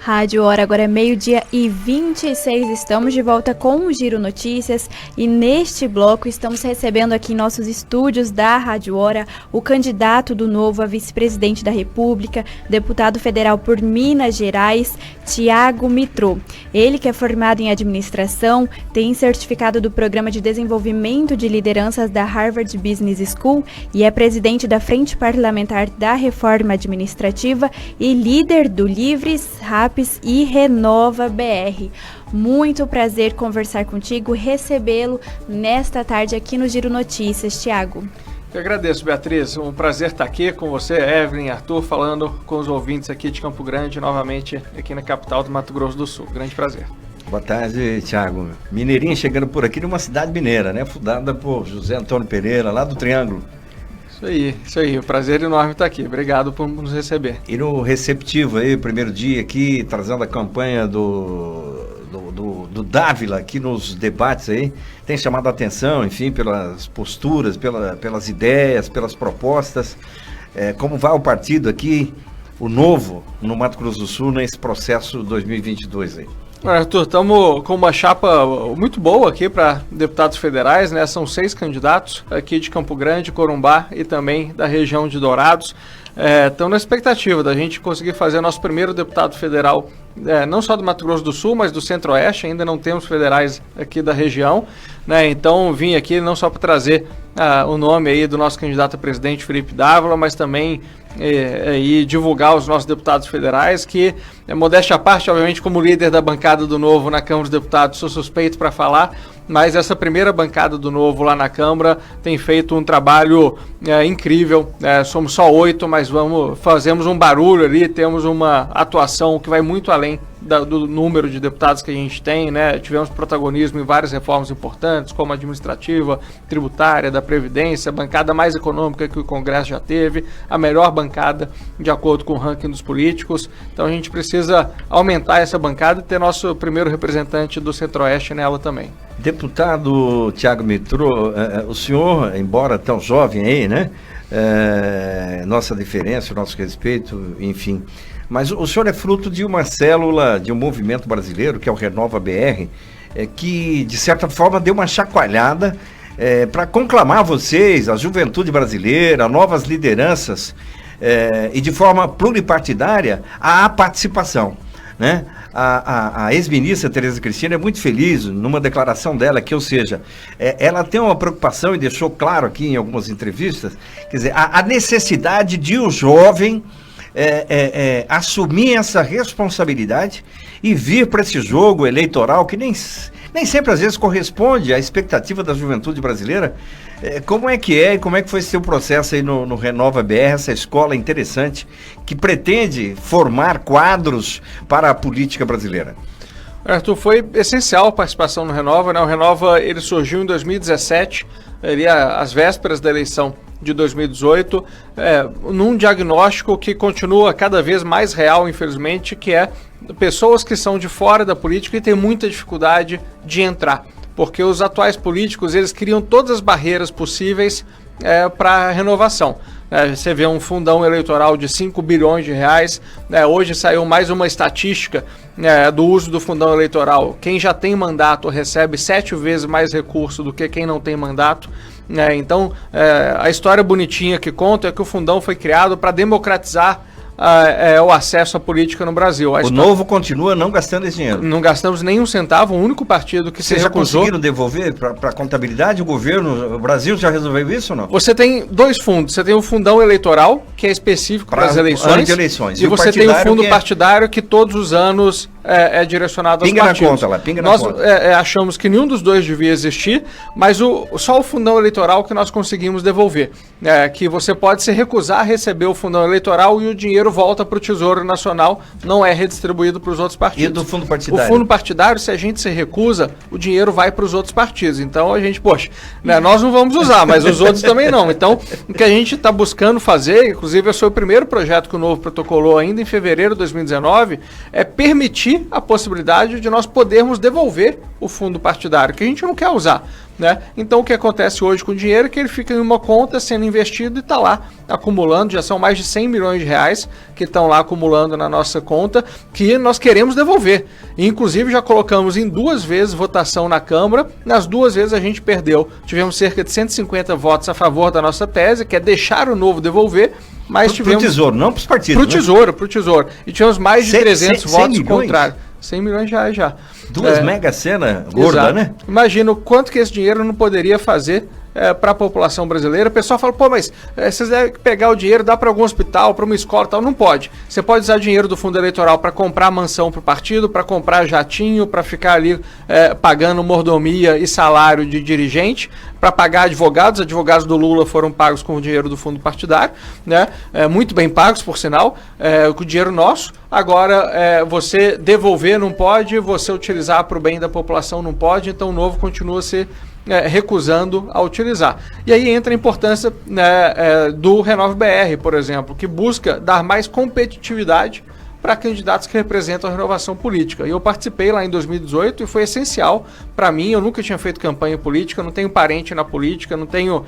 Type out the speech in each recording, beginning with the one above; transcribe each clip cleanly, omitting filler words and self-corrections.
Rádio Hora, agora é 12h26, estamos de volta com o Giro Notícias e neste bloco estamos recebendo aqui em nossos estúdios da Rádio Hora o candidato do Novo a vice-presidente da República, deputado federal por Minas Gerais, Thiago Mitrô. Ele que é formado em administração, tem certificado do Programa de Desenvolvimento de Lideranças da Harvard Business School e é presidente da Frente Parlamentar da Reforma Administrativa e líder do Livres, Rápidos e Renova BR. Muito prazer conversar contigo, recebê-lo nesta tarde aqui no Giro Notícias, Thiago. Eu agradeço, Beatriz. Um prazer estar aqui com você, Evelyn, Arthur, falando com os ouvintes aqui de Campo Grande, novamente aqui na capital do Mato Grosso do Sul. Grande prazer. Boa tarde, Thiago. Mineirinha chegando por aqui numa cidade mineira, né? Fundada por José Antônio Pereira, lá do Triângulo. Isso aí. O prazer enorme estar aqui. Obrigado por nos receber. E no receptivo aí, primeiro dia aqui, trazendo a campanha do Dávila aqui nos debates aí, tem chamado a atenção, enfim, pelas posturas, pelas ideias, pelas propostas. Como vai o partido aqui, o Novo, no Mato Grosso do Sul, nesse processo 2022 aí? Arthur, estamos com uma chapa muito boa aqui para deputados federais, né? São 6 candidatos aqui de Campo Grande, Corumbá e também da região de Dourados. Estão na expectativa da gente conseguir fazer nosso primeiro deputado federal, não só do Mato Grosso do Sul, mas do Centro-Oeste. Ainda não temos federais aqui da região, né? Então vim aqui não só para trazer o nome aí do nosso candidato a presidente, Felipe Dávila, mas também e divulgar os nossos deputados federais, que, modéstia à parte, obviamente, como líder da bancada do Novo na Câmara dos Deputados, sou suspeito para falar, mas essa primeira bancada do Novo lá na Câmara tem feito um trabalho incrível. Somos só 8, mas fazemos um barulho ali, temos uma atuação que vai muito além do número de deputados que a gente tem, né? Tivemos protagonismo em várias reformas importantes, como a administrativa, tributária, da Previdência, a bancada mais econômica que o Congresso já teve, a melhor bancada de acordo com o ranking dos políticos. Então a gente precisa aumentar essa bancada e ter nosso primeiro representante do Centro-Oeste nela também. Deputado Thiago Mitrô, o senhor, embora tão jovem aí, né? Nossa diferença, nosso respeito, enfim. Mas o senhor é fruto de uma célula, de um movimento brasileiro, que é o Renova BR, que, de certa forma, deu uma chacoalhada para conclamar vocês, a juventude brasileira, novas lideranças, e de forma pluripartidária, à participação, né? A ex-ministra Tereza Cristina é muito feliz numa declaração dela que, ou seja, ela tem uma preocupação e deixou claro aqui em algumas entrevistas, quer dizer, a necessidade de o jovem assumir essa responsabilidade e vir para esse jogo eleitoral que nem sempre às vezes corresponde à expectativa da juventude brasileira. Como é que e como é que foi esse seu processo aí no Renova BR, essa escola interessante que pretende formar quadros para a política brasileira? Arthur, foi essencial a participação no Renova, né? O Renova, ele surgiu em 2017, às vésperas da eleição de 2018, num diagnóstico que continua cada vez mais real, infelizmente, que é pessoas que são de fora da política e têm muita dificuldade de entrar, porque os atuais políticos, eles criam todas as barreiras possíveis para a renovação. Você vê um fundão eleitoral de 5 bilhões de reais, hoje saiu mais uma estatística do uso do fundão eleitoral. Quem já tem mandato recebe 7 vezes mais recurso do que quem não tem mandato. Então, a história bonitinha que conta é que o fundão foi criado para democratizar o acesso à política no Brasil. O Novo continua não gastando esse dinheiro. Não gastamos nem um centavo, o único partido que se recusou. Vocês já conseguiram devolver para a contabilidade? O governo, o Brasil já resolveu isso ou não? Você tem 2 fundos. Você tem o fundão eleitoral, que é específico para as eleições. E você tem o fundo partidário que todos os anos é direcionado aos partidos. Pinga na conta lá, pinga na conta. Nós achamos que nenhum dos dois devia existir, mas só o fundão eleitoral que nós conseguimos devolver. Que você pode se recusar a receber o fundão eleitoral e o dinheiro volta para o Tesouro Nacional, não é redistribuído para os outros partidos. E do fundo partidário? O fundo partidário, se a gente se recusa, o dinheiro vai para os outros partidos. Então a gente, nós não vamos usar, mas os outros também não. Então, o que a gente está buscando fazer, inclusive esse foi o primeiro projeto que o Novo protocolou ainda em fevereiro de 2019, é permitir a possibilidade de nós podermos devolver o fundo partidário, que a gente não quer usar. né? Então o que acontece hoje com o dinheiro é que ele fica em uma conta sendo investido e está lá acumulando, já são mais de 100 milhões de reais que estão lá acumulando na nossa conta, que nós queremos devolver. E, inclusive já colocamos em 2 vezes votação na Câmara, nas 2 vezes a gente perdeu. Tivemos cerca de 150 votos a favor da nossa tese, que é deixar o Novo devolver, mas tivemos... Pro Tesouro, não pros partidos. Pro Tesouro. E tivemos mais de 300 votos contrários. 100 milhões de reais já. 2 mega cena gorda, né? Imagina o quanto que esse dinheiro não poderia fazer para a população brasileira. O pessoal fala, pô, mas vocês devem pegar o dinheiro, dar para algum hospital, para uma escola e tal. Não pode. Você pode usar dinheiro do fundo eleitoral para comprar mansão para o partido, para comprar jatinho, para ficar ali pagando mordomia e salário de dirigente, para pagar advogados. Advogados do Lula foram pagos com o dinheiro do fundo partidário, né? Muito bem pagos, por sinal, com o dinheiro nosso. Agora, você devolver não pode, você utilizar para o bem da população não pode, então o Novo continua se recusando a utilizar. E aí entra a importância, né, do Renove BR, por exemplo, que busca dar mais competitividade para candidatos que representam a renovação política. E eu participei lá em 2018 e foi essencial para mim. Eu nunca tinha feito campanha política, não tenho parente na política, não tenho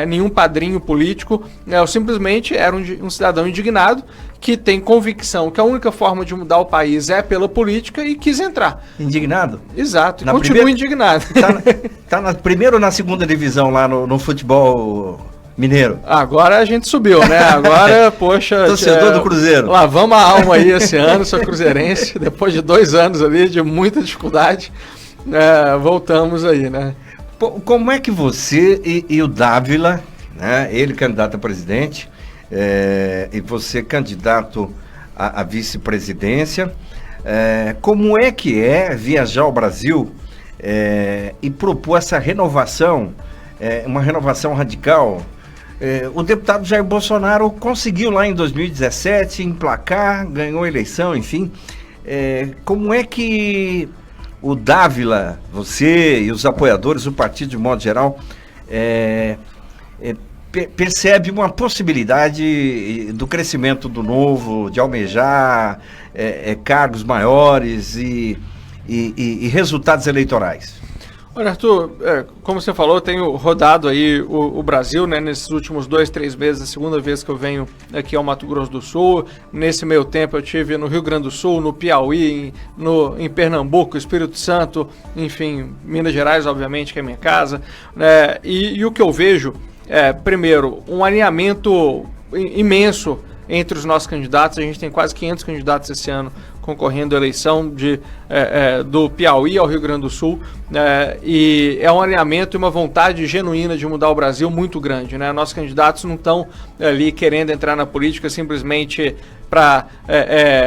nenhum padrinho político. Eu simplesmente era um cidadão indignado que tem convicção que a única forma de mudar o país é pela política e quis entrar. Indignado? Exato, e continuo indignado. Tá na primeira ou na segunda divisão lá no futebol mineiro? Agora a gente subiu, né? Agora, poxa... Torcedor do Cruzeiro. Lavamos a alma aí esse ano, sou cruzeirense, depois de 2 anos ali de muita dificuldade, voltamos aí, né? Como é que você e o Dávila, né, ele candidato a presidente, e você candidato à vice-presidência, como é que viajar ao Brasil e propor essa renovação, uma renovação radical? O deputado Jair Bolsonaro conseguiu lá em 2017 emplacar, ganhou a eleição, enfim. Como é que o Dávila, você e os apoiadores, o partido de modo geral, percebe uma possibilidade do crescimento do Novo, de almejar cargos maiores e resultados eleitorais? Olha, Arthur, como você falou, eu tenho rodado aí o Brasil, né, nesses últimos 2, 3 meses, a segunda vez que eu venho aqui ao Mato Grosso do Sul. Nesse meio tempo eu estive no Rio Grande do Sul, no Piauí, em Pernambuco, Espírito Santo, enfim, Minas Gerais, obviamente, que é minha casa, né, e o que eu vejo primeiro, um alinhamento imenso entre os nossos candidatos. A gente tem quase 500 candidatos esse ano concorrendo à eleição do Piauí ao Rio Grande do Sul, e é um alinhamento e uma vontade genuína de mudar o Brasil muito grande, né? Nossos candidatos não estão ali querendo entrar na política simplesmente para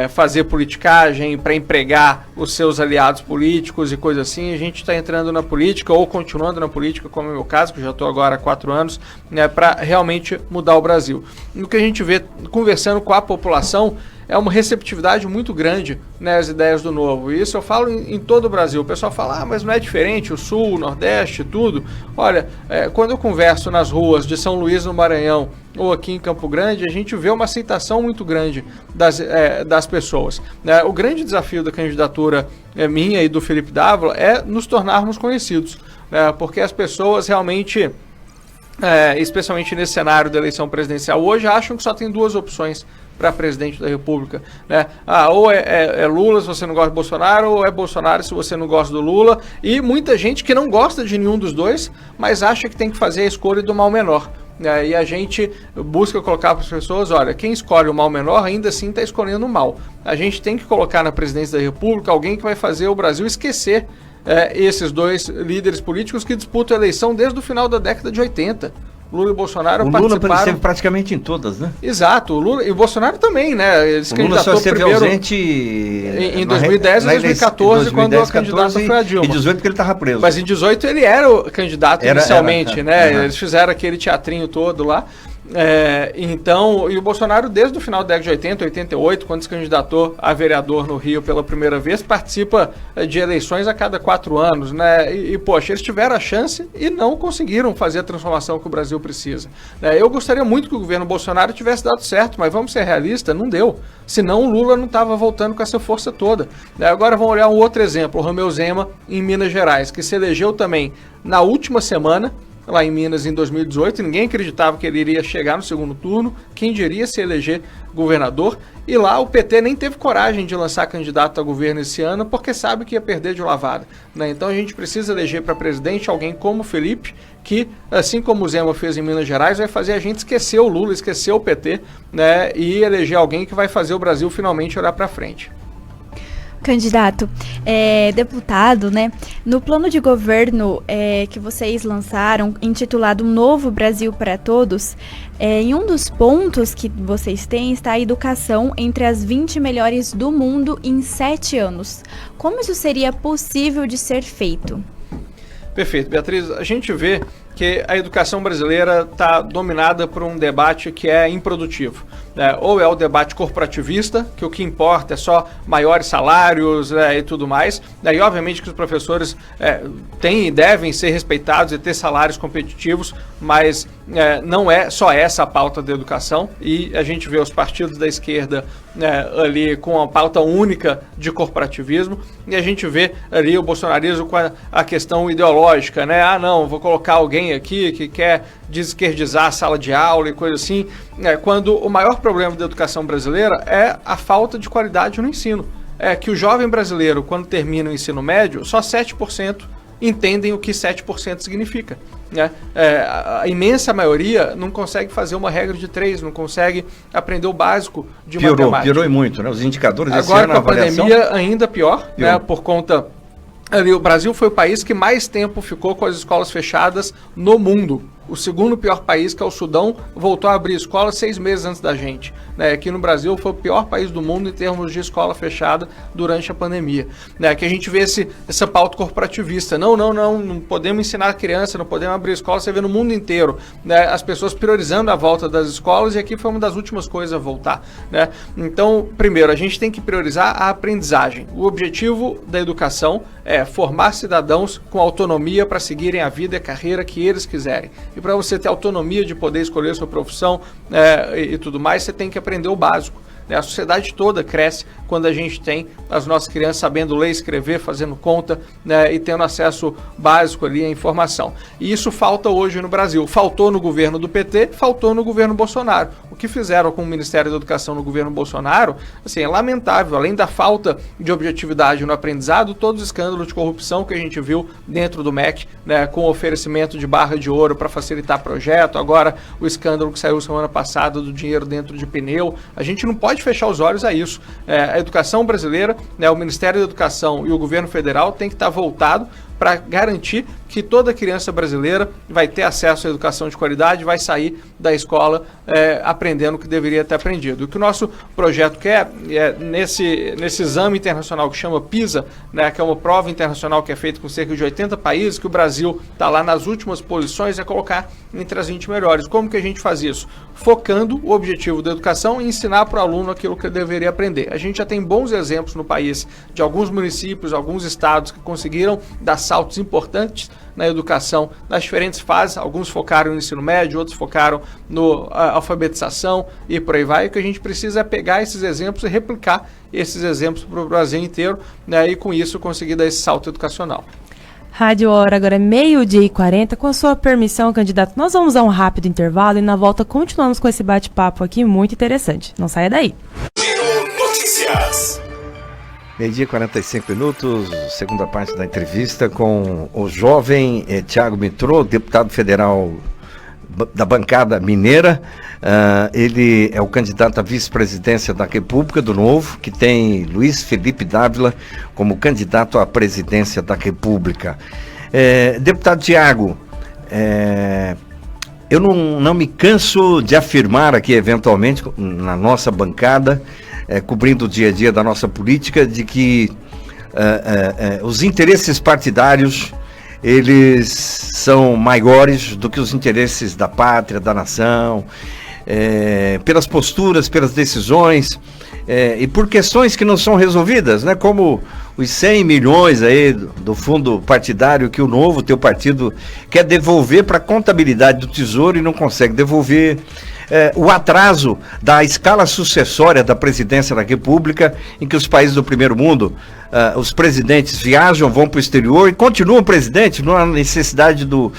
fazer politicagem, para empregar os seus aliados políticos e coisas assim. A gente está entrando na política ou continuando na política, como é o meu caso, que já estou agora há 4 anos, né, para realmente mudar o Brasil. E o que a gente vê conversando com a população é uma receptividade muito grande, né, às ideias do Novo. E isso eu falo em todo o Brasil. O pessoal fala, mas não é diferente, o Sul, o Nordeste, tudo. Olha, quando eu converso nas ruas de São Luís, no Maranhão, ou aqui em Campo Grande, a gente vê uma aceitação muito grande das pessoas. O grande desafio da candidatura minha e do Felipe Dávila é nos tornarmos conhecidos, porque as pessoas realmente, especialmente nesse cenário da eleição presidencial hoje, acham que só tem 2 opções para presidente da República, né? Ou é Lula se você não gosta de Bolsonaro, ou é Bolsonaro se você não gosta do Lula, e muita gente que não gosta de nenhum dos dois, mas acha que tem que fazer a escolha do mal menor. E a gente busca colocar para as pessoas, olha, quem escolhe o mal menor ainda assim está escolhendo o mal. A gente tem que colocar na presidência da República alguém que vai fazer o Brasil esquecer esses 2 líderes políticos que disputam a eleição desde o final da década de 80. Lula e Bolsonaro participaram... O Lula esteve praticamente em todas, né? Exato, o Lula e o Bolsonaro também, né? Ele se candidatou primeiro ausente em 2010 e 2014, quando a candidata foi a Dilma. Em 18 porque ele estava preso. Mas em 18 ele era o candidato inicialmente, né? Eles fizeram aquele teatrinho todo lá. Então, e o Bolsonaro, desde o final da década de 80, 88, quando se candidatou a vereador no Rio pela primeira vez, participa de eleições a cada 4 anos, né? Poxa, eles tiveram a chance e não conseguiram fazer a transformação que o Brasil precisa. Eu gostaria muito que o governo Bolsonaro tivesse dado certo, mas vamos ser realistas, não deu. Senão o Lula não estava voltando com essa força toda. Agora vamos olhar um outro exemplo, o Romeu Zema, em Minas Gerais, que se elegeu também na última semana, lá em Minas em 2018, ninguém acreditava que ele iria chegar no segundo turno, quem diria se eleger governador, e lá o PT nem teve coragem de lançar candidato a governo esse ano, porque sabe que ia perder de lavada, né? Então a gente precisa eleger para presidente alguém como Felipe, que, assim como o Zema fez em Minas Gerais, vai fazer a gente esquecer o Lula, esquecer o PT, né? E eleger alguém que vai fazer o Brasil finalmente olhar para frente. Candidato, deputado, né? No plano de governo que vocês lançaram, intitulado Um Novo Brasil para Todos, em um dos pontos que vocês têm está a educação entre as 20 melhores do mundo em 7 anos. Como isso seria possível de ser feito? Perfeito, Beatriz. A gente vê que a educação brasileira está dominada por um debate que é improdutivo. Ou é o debate corporativista, que o que importa é só maiores salários e tudo mais. E obviamente que os professores têm e devem ser respeitados e ter salários competitivos, mas não é só essa a pauta da educação. E a gente vê os partidos da esquerda ali com a pauta única de corporativismo, e a gente vê ali o bolsonarismo com a questão ideológica, né? Ah, não, vou colocar alguém aqui que quer desesquerdizar a sala de aula e coisa assim, quando o maior problema da educação brasileira é a falta de qualidade no ensino. É que o jovem brasileiro, quando termina o ensino médio, só 7% entendem o que 7% significa, né? A imensa maioria não consegue fazer uma regra de 3, não consegue aprender o básico de matemática. Piorou e muito, né? Os indicadores desse agora ano, com a pandemia ainda pior, né? Por conta... O Brasil foi o país que mais tempo ficou com as escolas fechadas no mundo. O segundo pior país, que é o Sudão, voltou a abrir escola 6 meses antes da gente. Aqui no Brasil foi o pior país do mundo em termos de escola fechada durante a pandemia. Que a gente vê essa pauta corporativista. Não podemos ensinar a criança, não podemos abrir escola. Você vê no mundo inteiro, as pessoas priorizando a volta das escolas, e aqui foi uma das últimas coisas a voltar. Então, primeiro, a gente tem que priorizar a aprendizagem. O objetivo da educação é formar cidadãos com autonomia para seguirem a vida e a carreira que eles quiserem. E para você ter autonomia de poder escolher sua profissão e tudo mais, você tem que aprender o básico. A sociedade toda cresce quando a gente tem as nossas crianças sabendo ler, escrever, fazendo conta, e tendo acesso básico ali à informação. E isso falta hoje no Brasil. Faltou no governo do PT, faltou no governo Bolsonaro. O que fizeram com o Ministério da Educação no governo Bolsonaro, assim, é lamentável. Além da falta de objetividade no aprendizado, todos os escândalos de corrupção que a gente viu dentro do MEC, com o oferecimento de barra de ouro para facilitar projeto, agora o escândalo que saiu semana passada do dinheiro dentro de pneu. A gente não pode fechar os olhos a isso. A educação brasileira, o Ministério da Educação e o governo federal tem que estar voltado para garantir que toda criança brasileira vai ter acesso à educação de qualidade, vai sair da escola aprendendo o que deveria ter aprendido. O que o nosso projeto quer nesse exame internacional que chama PISA, que é uma prova internacional que é feita com cerca de 80 países, que o Brasil está lá nas últimas posições, é colocar entre as 20 melhores. Como que a gente faz isso? Focando o objetivo da educação e ensinar para o aluno aquilo que ele deveria aprender. A gente já tem bons exemplos no país de alguns municípios, alguns estados que conseguiram dar saltos importantes na educação nas diferentes fases. Alguns focaram no ensino médio, outros focaram na alfabetização e por aí vai. O que a gente precisa é pegar esses exemplos e replicar esses exemplos para o Brasil inteiro, e com isso conseguir dar esse salto educacional. Rádio Hora, agora é 12h40. Com a sua permissão, candidato, nós vamos a um rápido intervalo e na volta continuamos com esse bate-papo aqui muito interessante. Não saia daí. Notícias. 12h45, segunda parte da entrevista com o jovem Thiago Mitrô, deputado federal da bancada mineira. Ele é o candidato à vice-presidência da República do Novo, que tem Luiz Felipe Dávila como candidato à presidência da República. Deputado Thiago, eu não me canso de afirmar aqui, eventualmente, na nossa bancada, cobrindo o dia a dia da nossa política, de que os interesses partidários, eles são maiores do que os interesses da pátria, da nação, pelas posturas, pelas decisões, e por questões que não são resolvidas, né? Como os 100 milhões aí do fundo partidário que o Novo, teu partido, quer devolver para a contabilidade do Tesouro e não consegue devolver. O atraso da escala sucessória da presidência da República, em que os países do primeiro mundo, os presidentes viajam, vão para o exterior e continuam presidente, não há necessidade do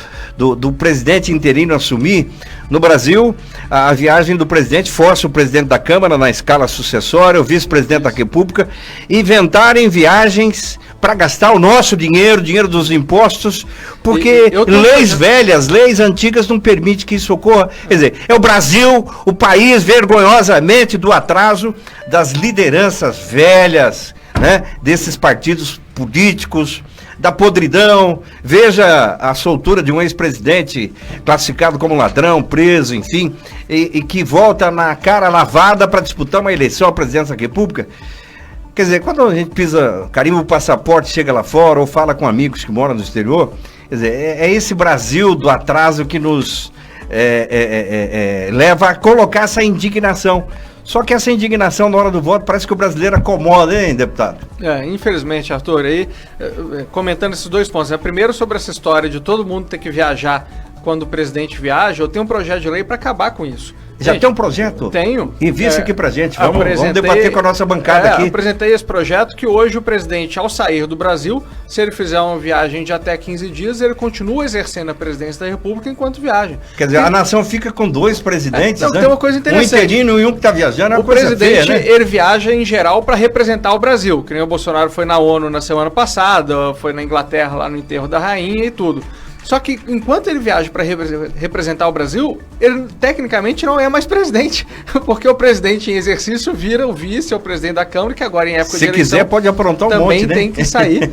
presidente interino assumir. No Brasil, a viagem do presidente força o presidente da Câmara na escala sucessória, o vice-presidente da República, inventarem viagens para gastar o nosso dinheiro, dinheiro dos impostos, porque leis velhas, leis antigas não permitem que isso ocorra. Quer dizer, é o Brasil, o país vergonhosamente do atraso das lideranças velhas, né, desses partidos políticos, da podridão. Veja a soltura de um ex-presidente classificado como ladrão, preso, enfim, e que volta na cara lavada para disputar uma eleição à presidência da República. Quer dizer, quando a gente pisa, carimba o passaporte, chega lá fora, ou fala com amigos que moram no exterior, quer dizer, é esse Brasil do atraso que nos leva a colocar essa indignação. Só que essa indignação na hora do voto parece que o brasileiro acomoda, hein, deputado? Infelizmente, Arthur, aí, comentando esses dois pontos, né? Primeiro sobre essa história de todo mundo ter que viajar quando o presidente viaja, eu tenho um projeto de lei para acabar com isso. Já tem um projeto? Tenho. Envia isso aqui pra gente, vamos debater com a nossa bancada aqui. Apresentei esse projeto que hoje o presidente, ao sair do Brasil, se ele fizer uma viagem de até 15 dias, ele continua exercendo a presidência da República enquanto viaja. Quer dizer, a nação fica com dois presidentes, né? Tem uma coisa interessante. Um interino e um que está viajando, é uma o coisa presidente, feia, né? Ele viaja em geral para representar o Brasil, que nem o Bolsonaro foi na ONU na semana passada, foi na Inglaterra lá no enterro da rainha e tudo. Só que enquanto ele viaja para representar o Brasil, ele tecnicamente não é mais presidente, porque o presidente em exercício vira o vice, é o presidente da Câmara, que agora em época de eleição... Se quiser pode aprontar um monte, né? Também tem que sair.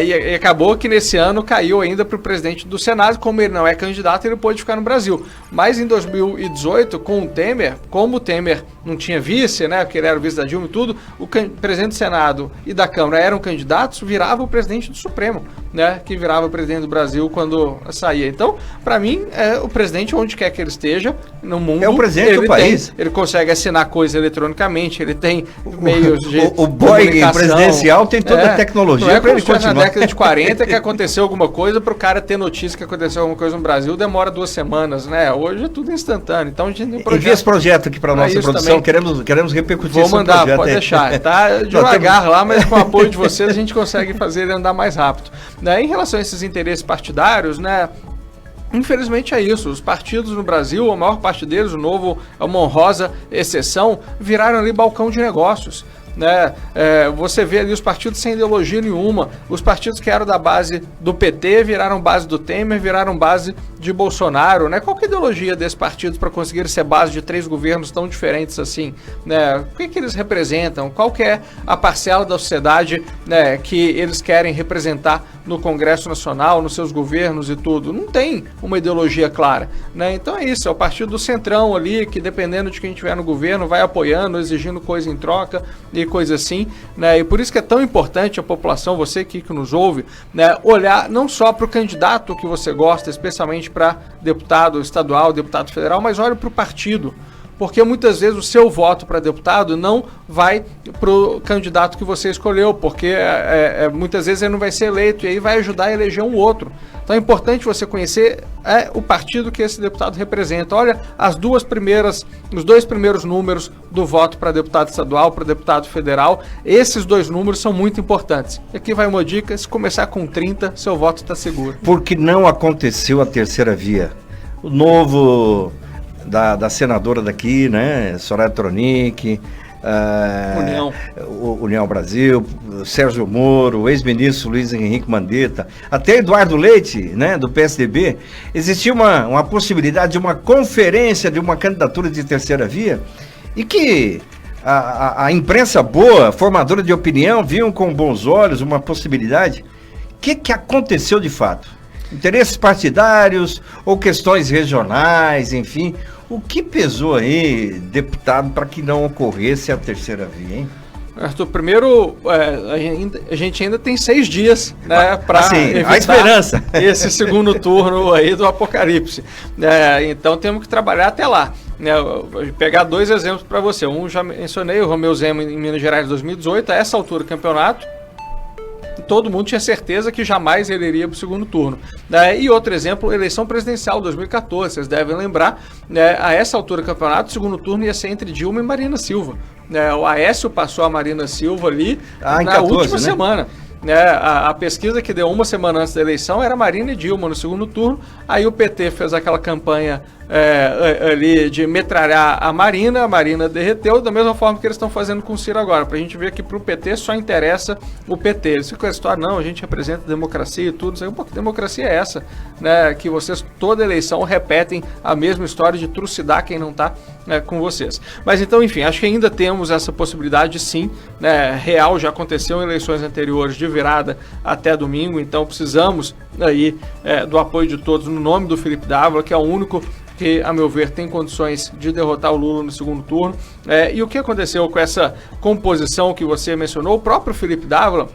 E acabou que nesse ano caiu ainda para o presidente do Senado, como ele não é candidato, ele pôde ficar no Brasil. Mas em 2018, com o Temer, como o Temer não tinha vice, né, porque ele era o vice da Dilma e tudo, o presidente do Senado e da Câmara eram candidatos, virava o presidente do Supremo, né, que virava o presidente do Brasil quando saía. Então, para mim, o presidente, onde quer que ele esteja no mundo, é o presidente do país. Ele consegue assinar coisas eletronicamente, ele tem meios de o boy presidencial tem toda a tecnologia para ele continuar. Na década de 40 que aconteceu alguma coisa, para o cara ter notícia que aconteceu alguma coisa no Brasil, demora 2 semanas, né? Hoje é tudo instantâneo. Então a gente tem um projeto. Envia esse projeto aqui para nossa produção, queremos repercutir esse projeto. Vou mandar, pode deixar. Tá devagar lá, mas com o apoio de vocês a gente consegue fazer ele andar mais rápido. Em relação a esses interesses partidários, né? Infelizmente é isso, os partidos no Brasil, a maior parte deles, o Novo é uma honrosa exceção, viraram ali balcão de negócios. Né? Você vê ali os partidos sem ideologia nenhuma, os partidos que eram da base do PT viraram base do Temer, viraram base de Bolsonaro, né? Qual que é a ideologia desses partidos para conseguir ser base de 3 governos tão diferentes assim, né? O que eles representam? Qual que é a parcela da sociedade, né, que eles querem representar no Congresso Nacional, nos seus governos e tudo? Não tem uma ideologia clara, né? Então é isso, é o partido do centrão ali, que dependendo de quem estiver no governo, vai apoiando, exigindo coisa em troca e coisa assim, né? E por isso que é tão importante a população, você aqui que nos ouve, né, olhar não só para o candidato que você gosta, especialmente para deputado estadual, deputado federal, mas olhe para o partido. Porque muitas vezes o seu voto para deputado não vai para o candidato que você escolheu, porque muitas vezes ele não vai ser eleito e aí vai ajudar a eleger um outro. Então é importante você conhecer o partido que esse deputado representa. Olha os 2 primeiros números do voto para deputado estadual, para deputado federal. Esses 2 números são muito importantes. E aqui vai uma dica: se começar com 30, seu voto está seguro. Porque não aconteceu a terceira via. O Novo... Da senadora daqui, né, Soraya Tronic, União Brasil, Sérgio Moro, o ex-ministro Luiz Henrique Mandetta, até Eduardo Leite, né, do PSDB, existia uma possibilidade de uma conferência de uma candidatura de terceira via, e que a imprensa boa, formadora de opinião, viam com bons olhos uma possibilidade. O que aconteceu de fato? Interesses partidários ou questões regionais, enfim. O que pesou aí, deputado, para que não ocorresse a terceira via, hein? Arthur, primeiro, a gente ainda tem 6 dias, né, para a esperança. Esse segundo turno aí do apocalipse. Então temos que trabalhar até lá. Vou pegar 2 exemplos para você. Um já mencionei, o Romeu Zema em Minas Gerais 2018, a essa altura do campeonato. Todo mundo tinha certeza que jamais ele iria para o segundo turno. E outro exemplo, eleição presidencial 2014, vocês devem lembrar, a essa altura do campeonato, o segundo turno ia ser entre Dilma e Marina Silva. O Aécio passou a Marina Silva ali na 14, última né? semana. A pesquisa que deu uma semana antes da eleição era Marina e Dilma no segundo turno. Aí o PT fez aquela campanha ali de metralhar a Marina derreteu, da mesma forma que eles estão fazendo com o Ciro agora. Pra gente ver que pro PT só interessa o PT. Eles ficam com a história, não, a gente representa democracia e tudo. Pô, que democracia é essa? Que vocês toda eleição repetem a mesma história de trucidar quem não tá com vocês. Mas então, enfim, acho que ainda temos essa possibilidade sim, real, já aconteceu em eleições anteriores de virada até domingo, então precisamos aí do apoio de todos no nome do Felipe Dávila, que é o único que, a meu ver, tem condições de derrotar o Lula no segundo turno. E o que aconteceu com essa composição que você mencionou, o próprio Felipe Dávila,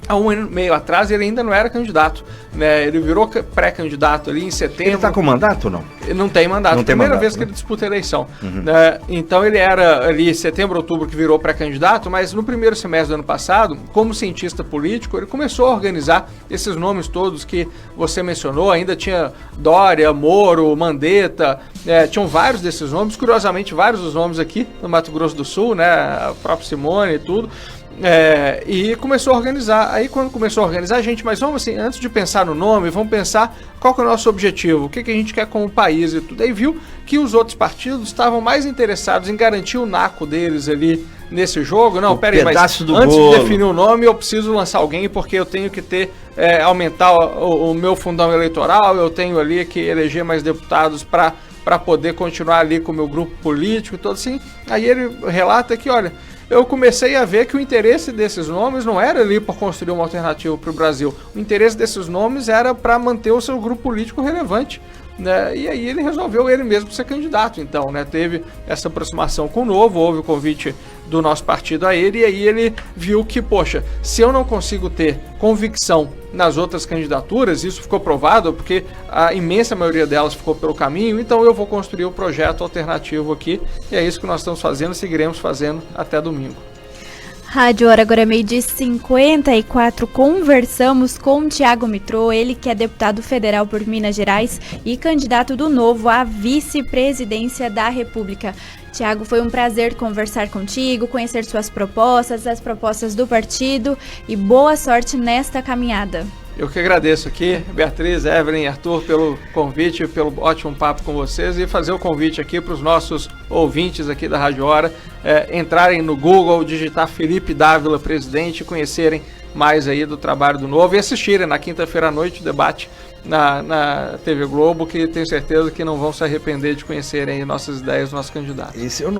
há 1 ano e meio atrás, ele ainda não era candidato, ele virou pré-candidato ali em setembro. Ele está com mandato ou não? Não tem mandato, Não tem primeira mandato, vez que né? ele disputa a eleição. Então ele era ali setembro, outubro que virou pré-candidato, mas no primeiro semestre do ano passado, como cientista político, ele começou a organizar esses nomes todos que você mencionou, ainda tinha Dória, Moro, Mandetta, tinham vários desses nomes, curiosamente vários dos nomes aqui no Mato Grosso do Sul, a própria Simone e tudo. E começou a organizar. Aí quando começou a organizar, mas vamos assim, antes de pensar no nome, vamos pensar qual que é o nosso objetivo, o que a gente quer como país e tudo. Aí viu que os outros partidos estavam mais interessados em garantir o naco deles ali nesse jogo. Não, peraí, mas antes de definir o nome, eu preciso lançar alguém porque eu tenho que ter, aumentar o meu fundão eleitoral, eu tenho ali que eleger mais deputados para poder continuar ali com o meu grupo político e tudo assim. Aí ele relata que, olha, eu comecei a ver que o interesse desses nomes não era ali para construir uma alternativa para o Brasil. O interesse desses nomes era para manter o seu grupo político relevante. E aí ele resolveu ele mesmo ser candidato. Então, teve essa aproximação com o Novo, houve o convite do nosso partido a ele, e aí ele viu que, poxa, se eu não consigo ter convicção nas outras candidaturas, isso ficou provado porque a imensa maioria delas ficou pelo caminho, então eu vou construir um projeto alternativo aqui, e é isso que nós estamos fazendo e seguiremos fazendo até domingo. Rádio Hora, agora é 12h54, conversamos com o Thiago Mitrô, ele que é deputado federal por Minas Gerais e candidato do Novo à vice-presidência da República. Thiago, foi um prazer conversar contigo, conhecer suas propostas, as propostas do partido e boa sorte nesta caminhada. Eu que agradeço aqui, Beatriz, Evelyn e Arthur, pelo convite, pelo ótimo papo com vocês e fazer o convite aqui para os nossos ouvintes aqui da Rádio Hora entrarem no Google, digitar Felipe Dávila presidente, conhecerem mais aí do trabalho do Novo e assistirem na quinta-feira à noite o debate na TV Globo, que tenho certeza que não vão se arrepender de conhecerem aí nossas ideias, nossos candidatos.